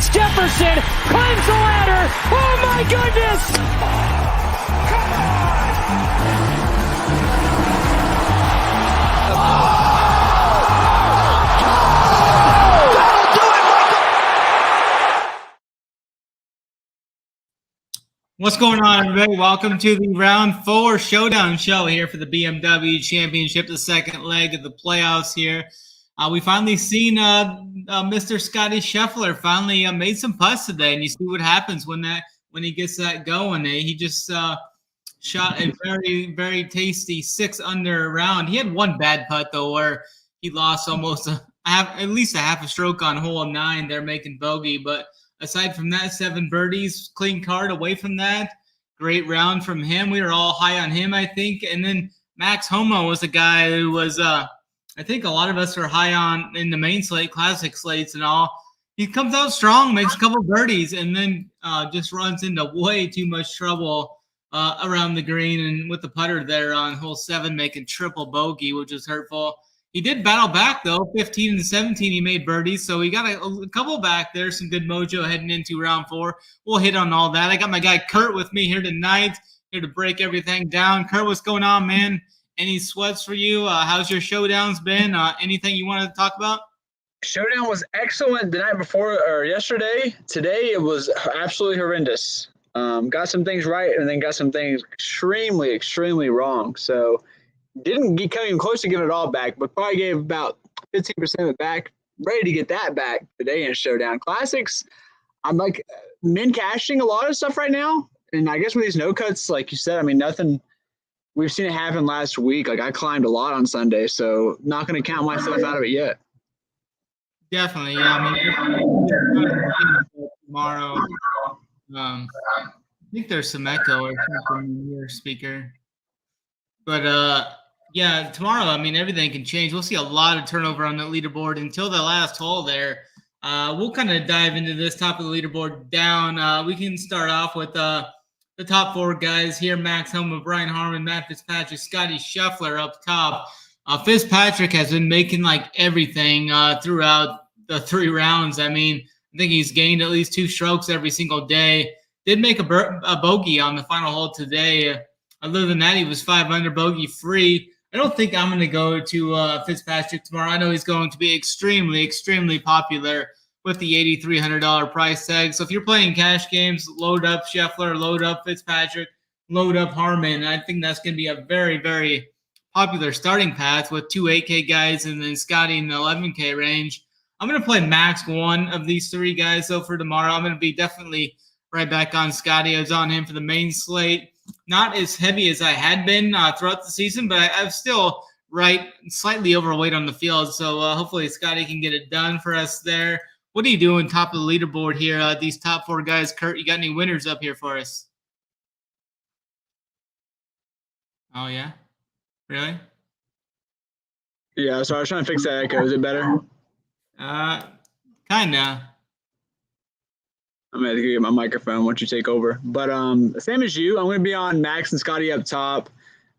It's Jefferson, climbs the ladder. Oh my goodness! Come What's going on, everybody? Welcome to the Round 4 Showdown show here for the BMW Championship, the second leg of the playoffs here. We finally seen Mr. Scotty Scheffler finally made some putts today, and you see what happens when he gets that going. He just shot a very, very tasty 6-under round. He had one bad putt, though, where he lost almost at least a half a stroke on hole 9 there making bogey, but aside from that, 7 birdies, clean card away from that. Great round from him. We were all high on him, I think. And then Max Homa was a guy who was, I think a lot of us are high on in the main slate, classic slates and all. He comes out strong, makes a couple birdies, and then just runs into way too much trouble around the green and with the putter there on hole 7, making triple bogey, which is hurtful. He did battle back, though. 15 and 17, he made birdies. So he got a couple back there. Some good mojo heading into round 4. We'll hit on all that. I got my guy Kurt with me here tonight, here to break everything down. Kurt, what's going on, man? Any sweats for you? How's your showdowns been? Anything you wanted to talk about? Showdown was excellent the night before or yesterday. Today, it was absolutely horrendous. Got some things right and then got some things extremely, extremely wrong. So didn't come even close to giving it all back, but probably gave about 15% of it back. Ready to get that back today in Showdown. Classics, I'm like min cashing a lot of stuff right now. And I guess with these no cuts, like you said, I mean, nothing. We've seen it happen last week. Like I climbed a lot on Sunday, so not going to count myself out of it yet. Definitely, yeah. I mean, tomorrow, I think there's some echo or something in your speaker. But, yeah, tomorrow, I mean, everything can change. We'll see a lot of turnover on the leaderboard until the last hole there. We'll kind of dive into this top of the leaderboard down. We can start off with the top 4 guys here. Max Homa, Brian Harman, Matt Fitzpatrick, Scotty Scheffler up top. Fitzpatrick has been making, like, everything throughout the 3 rounds. I mean, I think he's gained at least 2 strokes every single day. Did make a bogey on the final hole today. Other than that, he was 5-under bogey free. I don't think I'm going to go to Fitzpatrick tomorrow. I know he's going to be extremely, extremely popular with the $8,300 price tag. So if you're playing cash games, load up Scheffler, load up Fitzpatrick, load up Harman. I think that's going to be a very, very popular starting path with 2 8K guys and then Scotty in the 11K range. I'm going to play max 1 of these 3 guys, though, for tomorrow. I'm going to be definitely right back on Scotty. I was on him for the main slate. Not as heavy as I had been throughout the season, but I'm still slightly overweight on the field. So hopefully Scotty can get it done for us there. What are you doing top of the leaderboard here? These top 4 guys. Kurt, you got any winners up here for us? Oh, yeah? Really? Yeah, so I was trying to fix that echo. Is it better? Kinda. I'm going to get my microphone once you take over. But same as you, I'm going to be on Max and Scotty up top.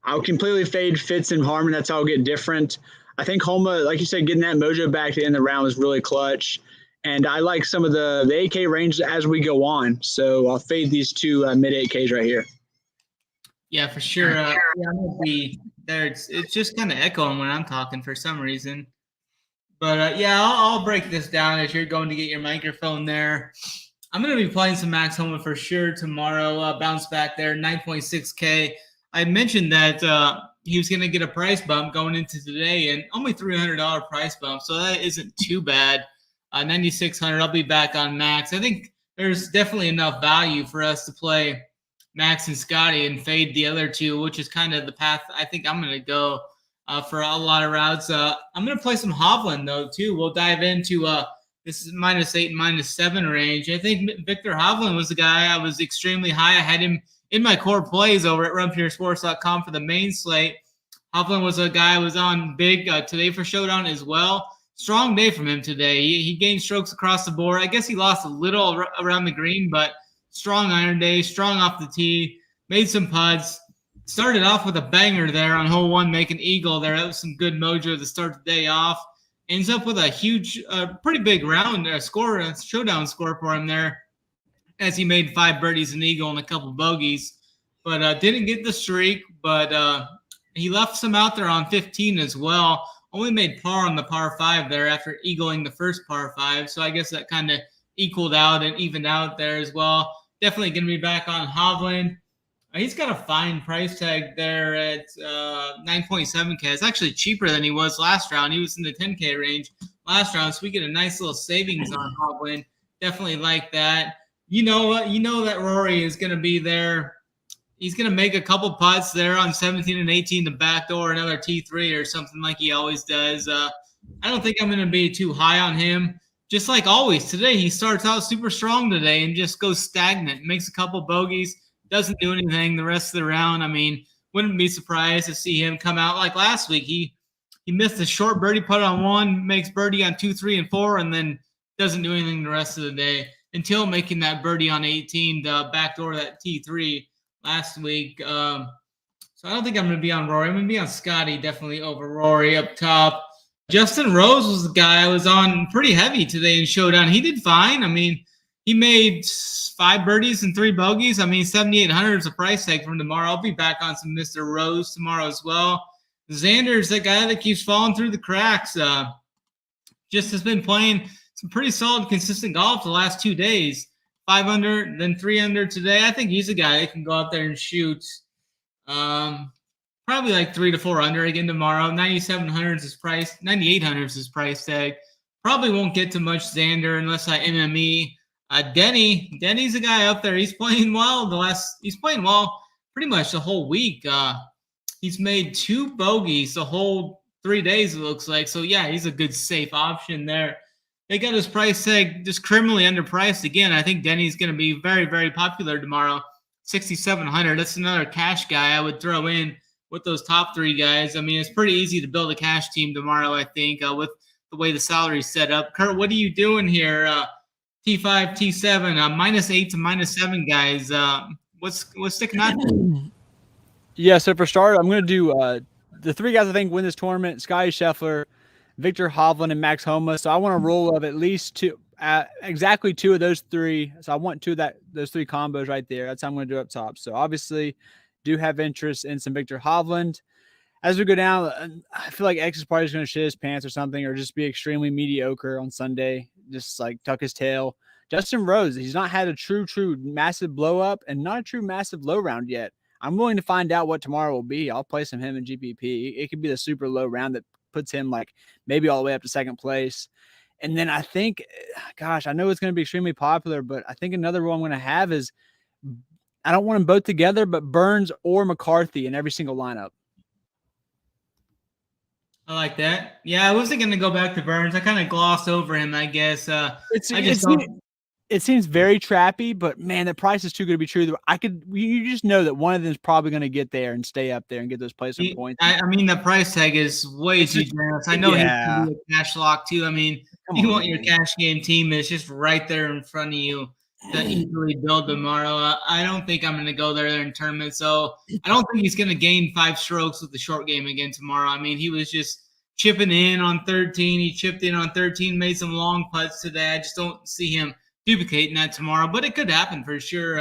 I'll completely fade Fitz and Harman. That's how I'll get different. I think Homa, like you said, getting that mojo back to the end of the round was really clutch. And I like some of the 8K range as we go on. So I'll fade these 2 mid-8Ks right here. Yeah, for sure. Yeah, I'm going to be there. It's just kind of echoing when I'm talking for some reason. But, yeah, I'll break this down as you're going to get your microphone there. I'm going to be playing some Max Homa for sure tomorrow. Bounce back there, 9.6K. I mentioned that he was going to get a price bump going into today, and only $300 price bump, so that isn't too bad. 9,600. I'll be back on Max. I think there's definitely enough value for us to play Max and Scotty and fade the other 2, which is kind of the path I think I'm going to go for a lot of routes. I'm going to play some Hovland, though, too. We'll dive into this is -8 and -7 range. I think Victor Hovland was the guy I was extremely high. I had him in my core plays over at runpuresports.com for the main slate. Hovland was a guy I was on big today for Showdown as well. Strong day from him today. He gained strokes across the board. I guess he lost a little around the green, but strong iron day, strong off the tee, made some putts. Started off with a banger there on hole 1, making eagle there. That was some good mojo to start the day off. ends up with a huge, pretty big round showdown score for him there, as he made 5 birdies, an eagle, and a couple bogeys, but didn't get the streak. But he left some out there on 15 as well. Only made par on the par 5 there after eagling the first par 5. So I guess that kind of equaled out and evened out there as well. Definitely going to be back on Hovland. He's got a fine price tag there at 9.7K. It's actually cheaper than he was last round. He was in the 10K range last round, so we get a nice little savings on Hovland. Definitely like that. You know that Rory is going to be there. He's going to make a couple putts there on 17 and 18 to backdoor another T3 or something like he always does. I don't think I'm going to be too high on him. Just like always, today he starts out super strong today and just goes stagnant, makes a couple bogeys, doesn't do anything the rest of the round. I mean, wouldn't be surprised to see him come out like last week. He missed a short birdie putt on 1, makes birdie on 2, 3, and 4, and then doesn't do anything the rest of the day until making that birdie on 18 to backdoor that T3 last week. So I don't think I'm going to be on Rory. I'm going to be on Scotty, definitely over Rory up top. Justin Rose was the guy I was on pretty heavy today in Showdown. He did fine. I mean, he made 5 birdies and 3 bogeys. I mean, 7,800 is a price tag from tomorrow. I'll be back on some Mr. Rose tomorrow as well. Xander's that guy that keeps falling through the cracks. Just has been playing some pretty solid, consistent golf the last 2 days. 5 under, then 3 under today. I think he's a guy that can go out there and shoot. Probably like 3 to 4 under again tomorrow. 9,700 is his price. 9,800 is his price tag. Probably won't get to much Xander unless I MME. Denny's a guy up there. He's playing well he's playing well pretty much the whole week. He's made 2 bogeys the whole 3 days, it looks like. So yeah, he's a good safe option there. They got his price tag just criminally underpriced again. I think Denny's going to be very, very popular tomorrow. 6,700. That's another cash guy I would throw in with those top 3 guys. I mean, it's pretty easy to build a cash team tomorrow, I think, with the way the salary's set up. Kurt, what are you doing here? T5, T7, -8 to -7 guys. What's sticking out? Yeah, so for starter, I'm going to do the 3 guys I think win this tournament: Scotty Scheffler, Victor Hovland, and Max Homa. So I want a roll of at least 2, exactly 2 of those 3. So I want 2 of those 3 combos right there. That's how I'm going to do up top. So obviously, do have interest in some Victor Hovland. As we go down, I feel like X is probably just going to shit his pants or something, or just be extremely mediocre on Sunday, just like tuck his tail. Justin Rose, he's not had a true massive blow up and not a true massive low round yet. I'm willing to find out what tomorrow will be. I'll play him in GPP. It could be the super low round that puts him like maybe all the way up to second place. And then I think, gosh, I know it's going to be extremely popular, but I think another rule I'm going to have is I don't want them both together, but Burns or McCarthy in every single lineup. I like that. Yeah, I wasn't going to go back to Burns. I kind of glossed over him, I guess. It seems very trappy, but man, the price is too good to be true. You just know that one of them is probably going to get there and stay up there and get those placement points. I mean, the price tag is way too generous. I know he's going to be a cash lock too. I mean, you want your cash game team that's just right there in front of you to easily build tomorrow. I don't think I'm going to go there in tournament. So I don't think he's going to gain 5 strokes with the short game again tomorrow. I mean, he was just chipping in on 13. He chipped in on 13, made some long putts today. I just don't see him duplicating that tomorrow, but it could happen for sure.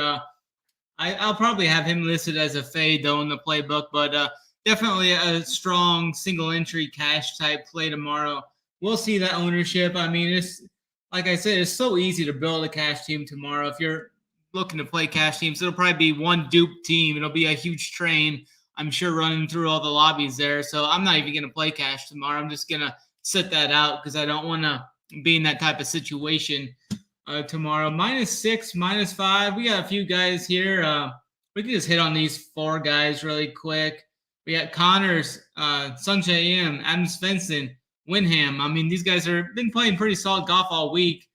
I'll probably have him listed as a fade though in the playbook, but definitely a strong single entry cash type play tomorrow. We'll see that ownership. I mean, it's like I said, it's so easy to build a cash team tomorrow. If you're looking to play cash teams, it'll probably be one dupe team. It'll be a huge train, I'm sure, running through all the lobbies there. So I'm not even going to play cash tomorrow. I'm just going to sit that out because I don't want to be in that type of situation tomorrow. -6, -5. We got a few guys here. We can just hit on these 4 guys really quick. We got Connors, Sung Jae Im, Adam Svensson, Winham. I mean, these guys have been playing pretty solid golf all week.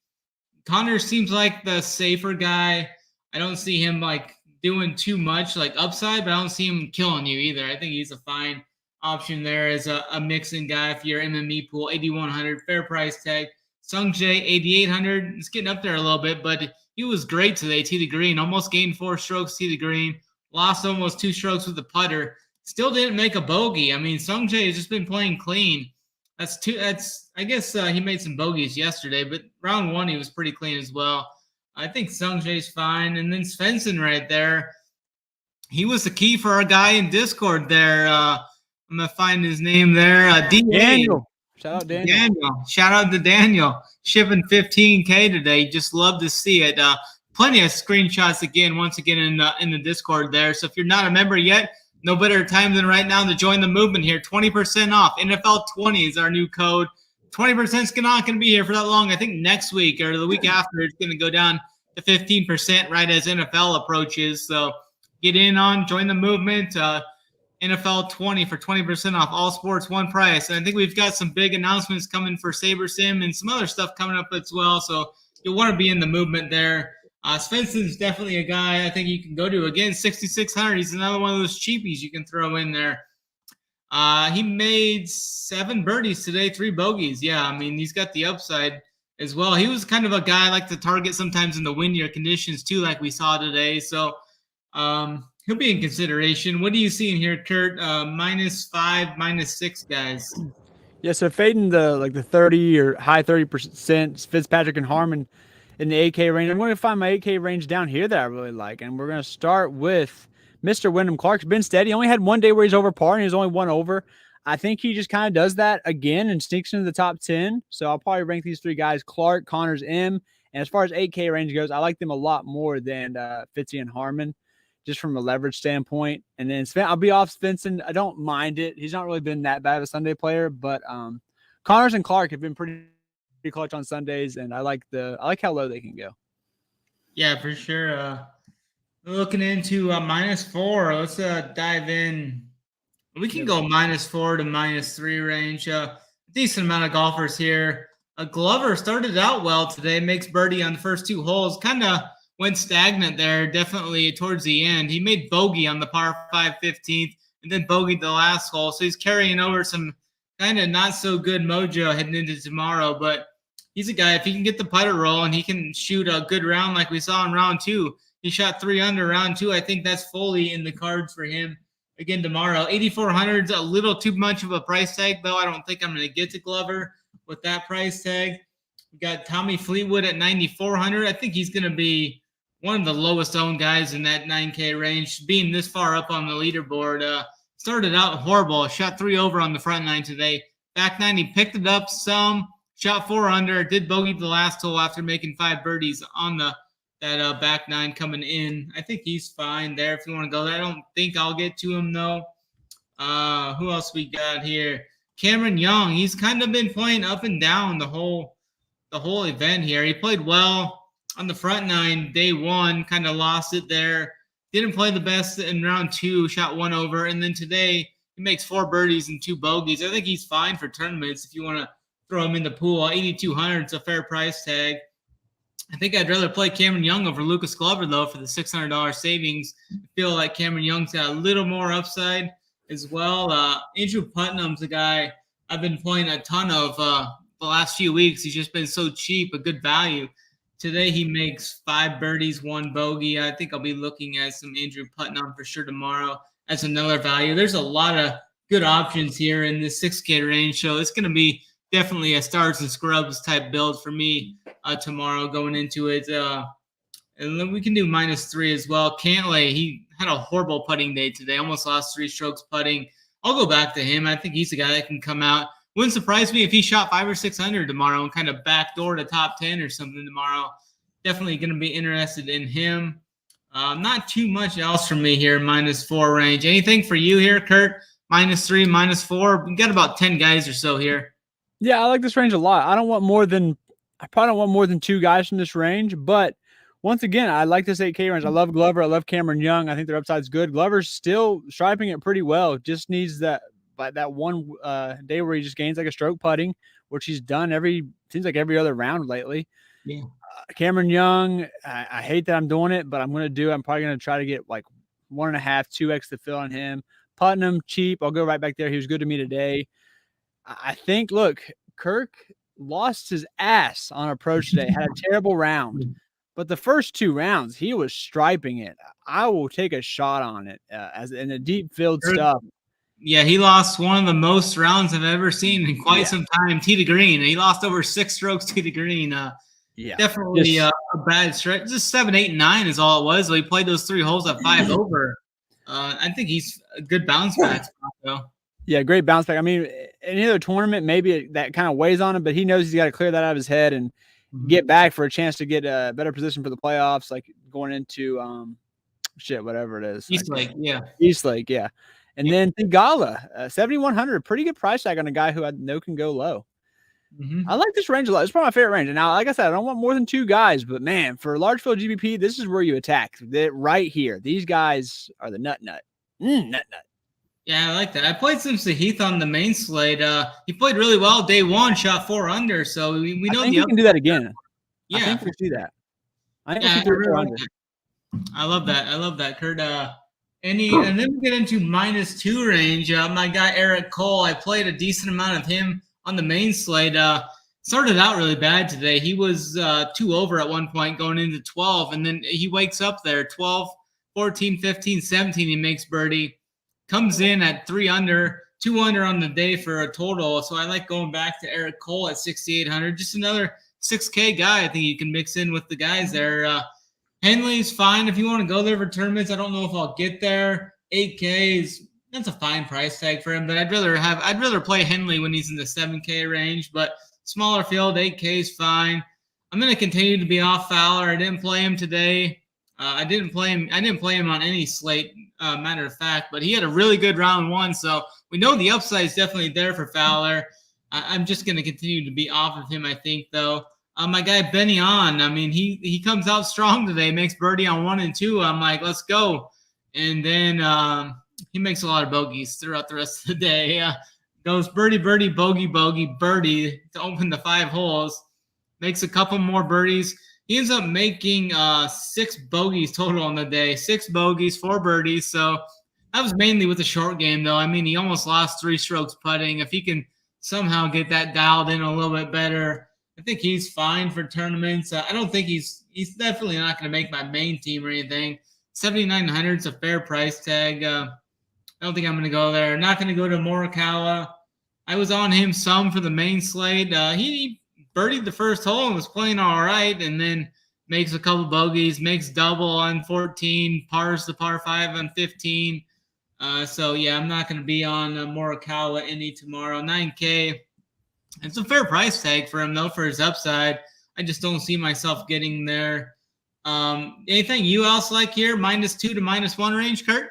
Connors seems like the safer guy. I don't see him like doing too much like upside, but I don't see him killing you either. I think he's a fine option there as a mixing guy if you're MME pool. 8,100 fair price tag. Sung Jae 8,800. It's getting up there a little bit, but he was great today. Tee to green, almost gained 4 strokes. Tee to green, lost almost 2 strokes with the putter. Still didn't make a bogey. I mean, Sung Jae has just been playing clean. That's two. I guess he made some bogeys yesterday, but round 1 he was pretty clean as well. I think Sungjae's fine, and then Svensson right there. He was the key for our guy in Discord there. I'm gonna find his name there. Daniel. Shout out Daniel. Shout out to Daniel. Shipping 15K today. Just love to see it. Plenty of screenshots once again in the Discord there. So if you're not a member yet, no better time than right now to join the movement here. 20% off. NFL 20 is our new code. 20% is not going to be here for that long. I think next week or the week after, it's going to go down to 15% right as NFL approaches. So get in on, join the movement. NFL 20 for 20% off. All sports, one price. And I think we've got some big announcements coming for SaberSim and some other stuff coming up as well. So you'll want to be in the movement there. Svensson's definitely a guy I think you can go to. Again, 6,600. He's another one of those cheapies you can throw in there. He made 7 birdies today, 3 bogeys. Yeah, I mean, he's got the upside as well. He was kind of a guy I like to target sometimes in the windier conditions too, like we saw today. So he'll be in consideration. What are you seeing here, Kurt? -5, -6 guys. Yeah, so fading the 30 or high 30% Fitzpatrick and Harmon in the 8K range. I'm going to find my 8K range down here that I really like, and we're going to start with Mr. Wyndham Clark's been steady. He only had one day where he's over par, and he's only one over. I think he just kind of does that again and sneaks into the top 10. So I'll probably rank these 3 guys: Clark, Connors, M. And as far as 8K range goes, I like them a lot more than Fitzy and Harmon, just from a leverage standpoint. And then I'll be off Svensson. I don't mind it. He's not really been that bad of a Sunday player, but Connors and Clark have been pretty clutch on Sundays, and I like how low they can go. Yeah, for sure. Looking into -4. Let's dive in. We can go -4 to -3 range. Decent amount of golfers here. Glover started out well today, makes birdie on the first 2 holes. Kind of went stagnant there, definitely towards the end. He made bogey on the par 5 15th, and then bogeyed the last hole. So he's carrying over some kind of not so good mojo heading into tomorrow, but he's a guy, if he can get the putter roll and he can shoot a good round like we saw in round 2, he shot 3 under round 2. I think that's fully in the cards for him again tomorrow. 8,400 is a little too much of a price tag, though. I don't think I'm going to get to Glover with that price tag. We got Tommy Fleetwood at 9,400. I think he's going to be one of the lowest owned guys in that 9K range, being this far up on the leaderboard. Started out horrible. Shot 3 over on the front 9 today. Back 9, he picked it up some. Shot 4 under, did bogey the last hole after making 5 birdies on that back 9 coming in. I think he's fine there if you want to go there. I don't think I'll get to him, though. Who else we got here? Cameron Young. He's kind of been playing up and down the whole event here. He played well on the front 9, day 1, kind of lost it there. Didn't play the best in round 2, shot 1 over. And then today, he makes 4 birdies and 2 bogeys. I think he's fine for tournaments if you want to throw him in the pool. 8,200 is a fair price tag. I think I'd rather play Cameron Young over Lucas Glover, though, for the $600 savings. I feel like Cameron Young's got a little more upside as well. Andrew Putnam's a guy I've been playing a ton of the last few weeks. He's just been so cheap, a good value. Today he makes 5 birdies, 1 bogey. I think I'll be looking at some Andrew Putnam for sure tomorrow as another value. There's a lot of good options here in this 6K range, so it's going to be definitely a stars and scrubs type build for me tomorrow going into it. And then we can do -3 as well. Cantlay, he had a horrible putting day today. Almost lost 3 strokes putting. I'll go back to him. I think he's a guy that can come out. Wouldn't surprise me if he shot 500 or 600 tomorrow and kind of backdoor to top 10 or something tomorrow. Definitely going to be interested in him. Not too much else from me here, -4 range. Anything for you here, Kurt? -3, -4. We got about 10 guys or so here. Yeah, I like this range a lot. I probably don't want more than 2 guys from this range, but once again, I like this 8K range. I love Glover. I love Cameron Young. I think their upside's good. Glover's still striping it pretty well. Just needs that one day where he just gains like a stroke putting, which he's done seems like every other round lately. Yeah. Cameron Young, I hate that I'm doing it, but I'm going to do it. I'm probably going to try to get like 1.5, 2x the fill on him. Putnam, cheap. I'll go right back there. He was good to me today. I think, look, Kirk lost his ass on approach today, had a terrible round. But the first 2 rounds, he was striping it. I will take a shot on it as in the deep field stuff. Yeah, he lost one of the most rounds I've ever seen in quite some time, tee to green. He lost over 6 strokes tee to green. Definitely a bad stretch. Just 7, 8, and 9 is all it was. So he played those 3 holes at 5 over. I think he's a good bounce back spot, though. Yeah, great bounce back. I mean, any other tournament, maybe that kind of weighs on him, but he knows he's got to clear that out of his head and get back for a chance to get a better position for the playoffs, like going into whatever it is. East Lake, yeah. And then Thigala, 7,100, pretty good price tag on a guy who I know can go low. I like this range a lot. It's probably my favorite range. And now, like I said, I don't want more than 2 guys, but man, for a large field GBP, this is where you attack. Right here. These guys are the nut. Yeah, I like that. I played some Sahith on the main slate. He played really well day 1, shot 4 under. So we know we can do that again. Yeah, I think we'll do that. I love that, Kurt. And then we get into -2 range. My guy Eric Cole, I played a decent amount of him on the main slate. Started out really bad today. He was 2 over at one point going into 12, and then he wakes up there 12, 14, 15, 17. He makes birdie, comes in at 3 under, 2 under on the day for a total. So I like going back to Eric Cole at 6,800. Just another 6K guy. I think you can mix in with the guys there. Henley's fine if you want to go there for tournaments. I don't know if I'll get there. 8K that's a fine price tag for him, but I'd rather play Henley when he's in the 7K range. But smaller field, 8K is fine. I'm going to continue to be off Fowler. I didn't play him today. I didn't play him on any slate, matter of fact, but he had a really good round 1. So we know the upside is definitely there for Fowler. I'm just going to continue to be off of him, I think, though. My guy Benny On, I mean, he comes out strong today, makes birdie on 1 and 2. I'm like, let's go. And then he makes a lot of bogeys throughout the rest of the day. Goes birdie, birdie, bogey, bogey, birdie to open the 5 holes. Makes a couple more birdies. He ends up making 6 bogeys total on the day. 6 bogeys, 4 birdies. So that was mainly with the short game, though. I mean, he almost lost 3 strokes putting. If he can somehow get that dialed in a little bit better, I think he's fine for tournaments. I don't think he's definitely not going to make my main team or anything. 7,900 is a fair price tag. I don't think I'm going to go there. Not going to go to Morikawa. I was on him some for the main slate. He birdied the first hole and was playing all right, and then makes a couple bogeys, makes double on 14, pars the par 5 on 15. So, yeah, I'm not going to be on Morikawa any tomorrow. 9K. It's a fair price tag for him, though, for his upside. I just don't see myself getting there. Anything you else like here? -2 to -1 range, Kurt?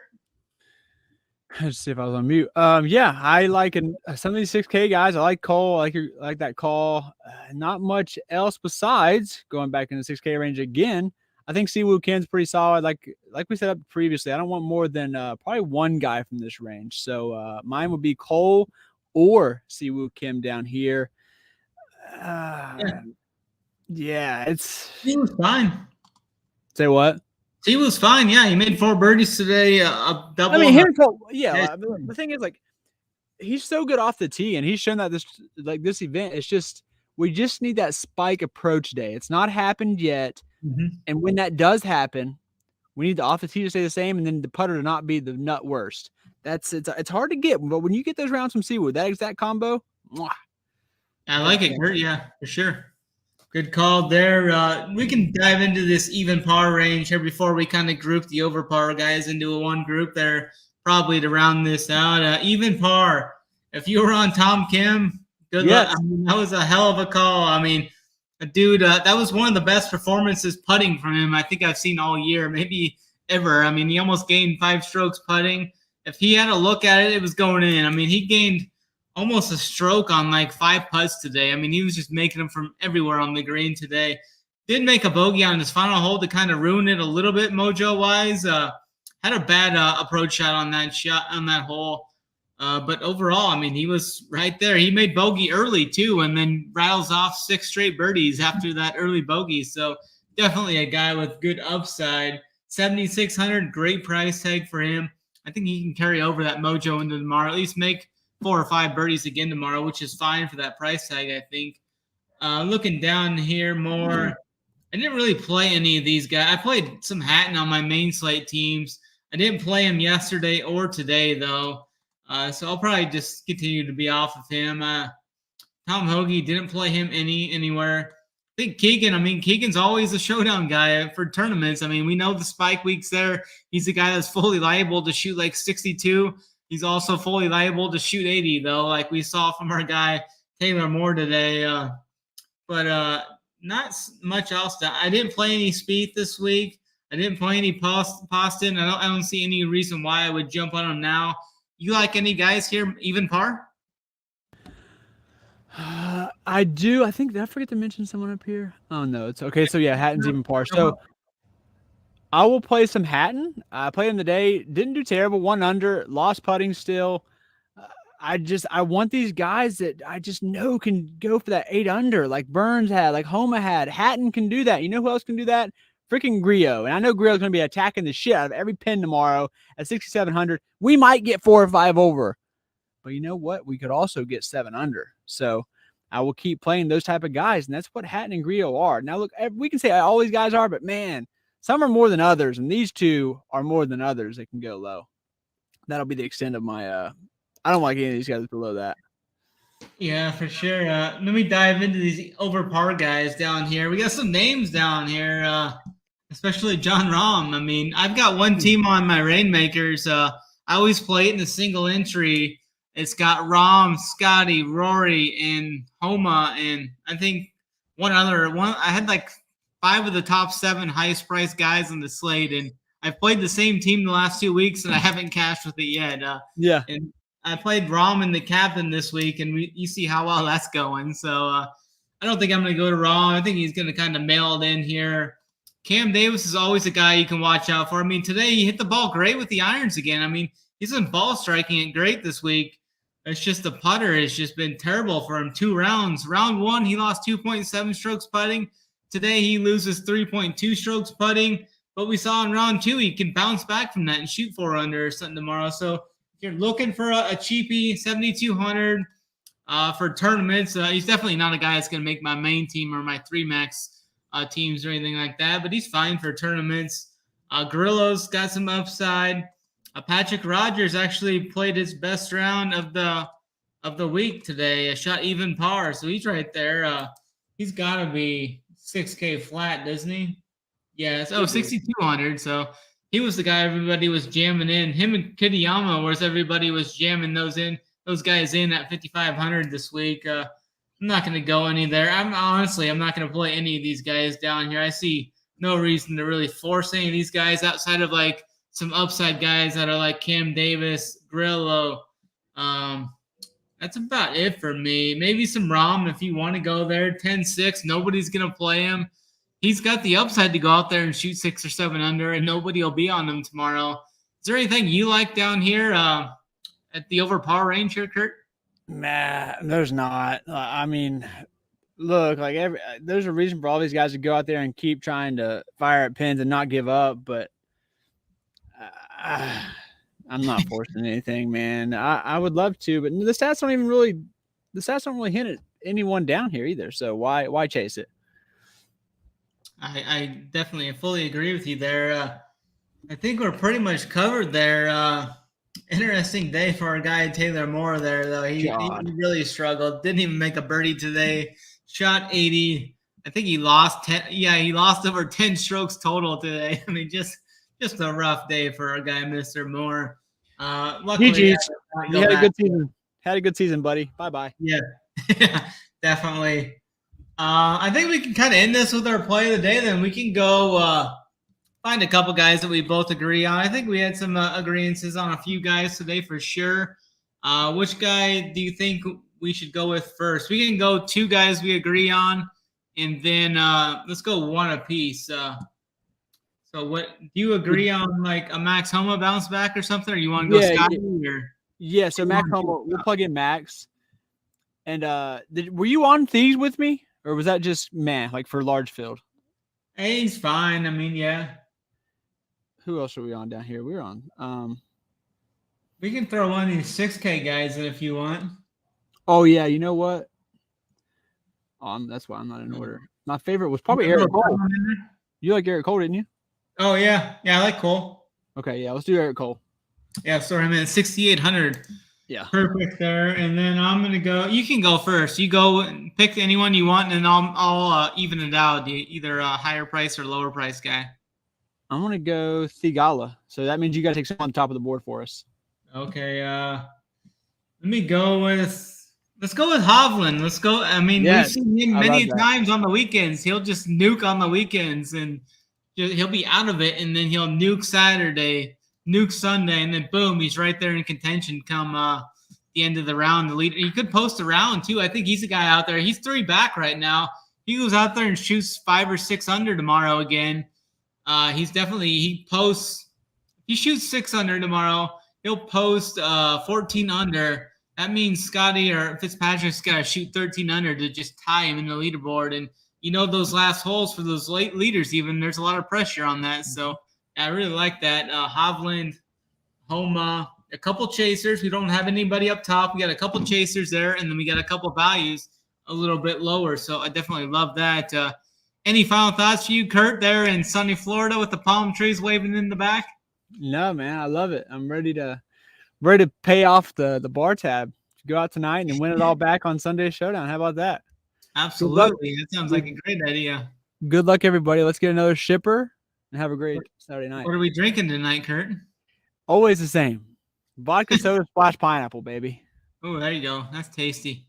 Let's see if I was on mute. Yeah, I like some of these 6K guys. I like Cole. I like that call. Not much else besides going back in the 6K range again. I think Siwoo Kim's pretty solid. Like we said up previously, I don't want more than probably 1 guy from this range. So mine would be Cole or Siwoo Kim down here. Yeah, He was fine. Say what? He was fine. Yeah, he made 4 birdies today. A double. I mean, the thing is, like, he's so good off the tee, and he's shown that this event. It's just we just need that spike approach day. It's not happened yet, and when that does happen, we need the off the tee to stay the same, and then the putter to not be the nut worst. It's hard to get, but when you get those rounds from Siwoo, that exact combo, I like it, Kurt. Yeah, for sure. Good call there. We can dive into this even par range here before we kind of group the over par guys into one group there, probably to round this out. Even par. If you were on Tom Kim, good luck. I mean, that was a hell of a call. I mean, dude, that was one of the best performances putting from him I think I've seen all year, maybe ever. I mean, he almost gained 5 strokes putting. If he had a look at it, it was going in. I mean, he gained almost a stroke on like 5 putts today. I mean, he was just making them from everywhere on the green today. Did make a bogey on his final hole to kind of ruin it a little bit mojo-wise. Had a bad approach shot on that hole. But overall, I mean, he was right there. He made bogey early too, and then rattles off 6 straight birdies after that early bogey. So definitely a guy with good upside. 7,600, great price tag for him. I think he can carry over that mojo into tomorrow, at least make 4 or 5 birdies again tomorrow, which is fine for that price tag, I think. Looking down here more, I didn't really play any of these guys. I played some Hatton on my main slate teams. I didn't play him yesterday or today, though. So I'll probably just continue to be off of him. Tom Hoagie didn't play him anywhere. I think Keegan's always a showdown guy for tournaments. I mean, we know the spike weeks there. He's a guy that's fully liable to shoot like 62. He's also fully liable to shoot 80, though, like we saw from our guy Taylor Moore today. But not much else. I didn't play any Spieth this week. I didn't play any Poston. I don't see any reason why I would jump on him now. You like any guys here, even par? I do. I think, did I forget to mention someone up here? Oh, no. It's okay. So, yeah, Hatton's even par. So, I will play some Hatton. I played him today. Didn't do terrible. 1 under. Lost putting still. I want these guys that I just know can go for that 8 under, like Burns had, like Homa had. Hatton can do that. You know who else can do that? Freaking Grillo. And I know Grillo's going to be attacking the shit out of every pin tomorrow at 6,700. We might get 4 or 5 over. But you know what? We could also get 7 under. So I will keep playing those type of guys. And that's what Hatton and Grillo are. Now, look, we can say all these guys are, but man, some are more than others. And these two are more than others that can go low. That'll be the extent of my I don't like any of these guys below that. Yeah, for sure. Let me dive into these over par guys down here. We got some names down here, especially John Rahm. I mean, I've got one team on my Rainmakers. I always play it in a single entry. It's got Rahm, Scotty, Rory, and Homa, and I think one other one. I had like 5 of the top 7 highest priced guys on the slate, and I've played the same team the last 2 weeks, and I haven't cashed with it yet. Yeah. And I played Rahm in the captain this week, and you see how well that's going. So I don't think I'm going to go to Rahm. I think he's going to kind of mail it in here. Cam Davis is always a guy you can watch out for. I mean, today he hit the ball great with the irons again. I mean, he's been ball striking it great this week. It's just the putter has just been terrible for him. 2 rounds. Round 1, he lost 2.7 strokes putting. Today he loses 3.2 strokes putting. But we saw in round 2 he can bounce back from that and shoot 4 under or something tomorrow. So if you're looking for a cheapie, 7,200 for tournaments, he's definitely not a guy that's going to make my main team or my 3 max teams or anything like that. But he's fine for tournaments. Grillo's got some upside. Patrick Rogers actually played his best round of the week today. A shot even par, so he's right there. He's got to be 6K flat, doesn't he? Yeah, 6,200. So he was the guy everybody was jamming in. Him and Kitayama, whereas everybody was jamming those guys in at 5,500 this week. I'm not going to go any there. I'm not going to play any of these guys down here. I see no reason to really force any of these guys outside of like some upside guys that are like Cam Davis, Grillo. That's about it for me. Maybe some Rahm if you want to go there. 10-6. Nobody's going to play him. He's got the upside to go out there and shoot 6 or 7 under, and nobody will be on him tomorrow. Is there anything you like down here at the over par range here, Kurt? Nah, there's not. I mean, look, like there's a reason for all these guys to go out there and keep trying to fire at pins and not give up, but I'm not forcing anything, man. I would love to, but the stats don't really hint at anyone down here either. So why chase it? I definitely fully agree with you there. I think we're pretty much covered there. Interesting day for our guy Taylor Moore there, though. He really struggled. Didn't even make a birdie today. Shot 80. I think he lost 10. Yeah, he lost over 10 strokes total today. I mean, just a rough day for our guy, Mr. Moore. Luckily, he had a good season. Had a good season, buddy. Bye-bye. Yeah, definitely. I think we can kind of end this with our play of the day. Then we can go find a couple guys that we both agree on. I think we had some agreements on a few guys today for sure. Which guy do you think we should go with first? We can go 2 guys we agree on, and then let's go 1 apiece. So what do you agree on, like a Max Homa bounce back or something, or you want to go Scotty? Yeah, so Max Homa, we'll plug in Max. And were you on these with me, or was that just like for large field? Hey, he's fine. I mean, yeah. Who else are we on down here? We're on. We can throw one of these 6K guys in if you want. Oh yeah, you know what? That's why I'm not in order. My favorite was probably Eric Cole. You like Eric Cole, didn't you? Oh yeah, I like Cole. Okay, yeah, let's do Eric Cole. Yeah, so him at 6,800. Yeah. Perfect there. And then I'm going to go. You can go first. You go and pick anyone you want, and I'll even it out. Either a higher price or lower price guy. I'm going to go Thigala. So that means you got to take someone on top of the board for us. Okay. Let me go with. Let's go with Hovland. Let's go. I mean, Yes, we've seen him many that. times on the weekends. He'll just nuke on the weekends, and he'll be out of it, and then he'll nuke Saturday, nuke Sunday, and then boom, he's right there in contention come the end of the round. The leader, he could post a round too. I think he's a guy out there. He's 3 back right now. He goes out there and shoots 5 or 6 under tomorrow again. He's definitely he posts. If he shoots 6 under tomorrow, he'll post 14 under. That means Scotty or Fitzpatrick's got to shoot 13 under to just tie him in the leaderboard. And you know those last holes for those late leaders, even there's a lot of pressure on that. So I really like that. Hovland, Homa, a couple chasers. We don't have anybody up top. We got a couple chasers there, and then we got a couple values a little bit lower. So I definitely love that. Any final thoughts for you, Kurt, there in sunny Florida with the palm trees waving in the back? No, man, I love it. I'm ready to pay off the bar tab. Go out tonight and win it all back on Sunday Showdown. How about that? Absolutely. That sounds like a great idea. Good luck, everybody. Let's get another shipper and have a great Saturday night. What are we drinking tonight, Kurt? Always the same. Vodka soda splash pineapple, baby. Oh, there you go. That's tasty.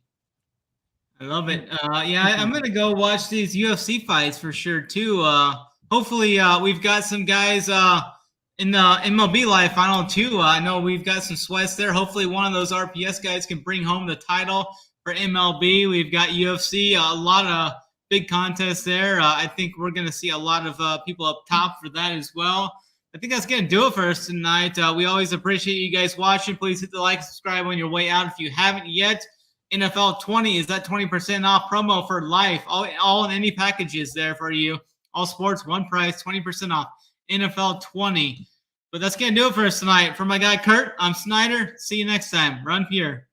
I love it. I'm going to go watch these UFC fights for sure, too. Hopefully, we've got some guys in the MLB Live Final 2. I know we've got some sweats there. Hopefully, one of those RPS guys can bring home the title for MLB. We've got UFC, a lot of big contests there. I think we're going to see a lot of people up top for that as well. I think that's going to do it for us tonight. We always appreciate you guys watching. Please hit the like, subscribe on your way out if you haven't yet. NFL 20 is that 20% off promo for life. All in any packages there for you. All sports, one price, 20% off. NFL 20. But that's going to do it for us tonight. For my guy Kurt, I'm Snyder. See you next time. Run pure.